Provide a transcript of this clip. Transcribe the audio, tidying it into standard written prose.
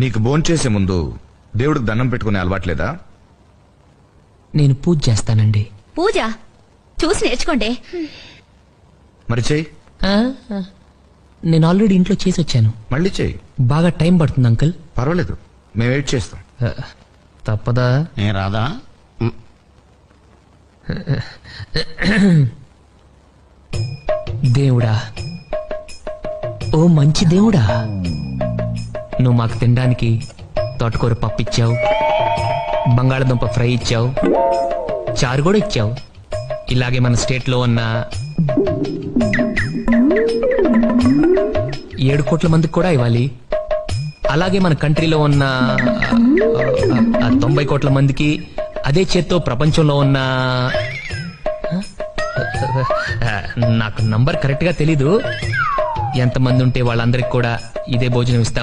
నీకు భోంచేసే ముందు దేవుడికి దండం పెట్టుకునే అలవాట్లేదా? నేను పూజ చేస్తానండి. పూజ చూసి నేర్చుకోండి. మరి చెయ్యి. నేను ఆల్రెడీ ఇంట్లో చేసి వచ్చాను. మళ్ళీ చెయ్యి. బాగా టైం పడుతుంది అంకుల్. పర్వాలేదు, మేము వెయిట్ చేస్తాం. తప్పదా? ఏ రాదా? దేవుడా, ఓ మంచి దేవుడా, నువ్వు మాకు తినడానికి తోటకూర పప్పు ఇచ్చావు, బంగాళదుంప ఫ్రై ఇచ్చావు, చారు కూడా ఇచ్చావు. ఇలాగే మన స్టేట్ లో ఉన్న 7 కోట్ల మందికి కూడా ఇవ్వాలి. అలాగే మన కంట్రీలో ఉన్న 90 కోట్ల మందికి, అదే చేత్తో ప్రపంచంలో ఉన్న నాకు నంబర్ కరెక్ట్ గా తెలీదు, ఎంతమంది ఉంటే వాళ్ళందరికి కూడా ఇదే భోజనం ఇస్తా.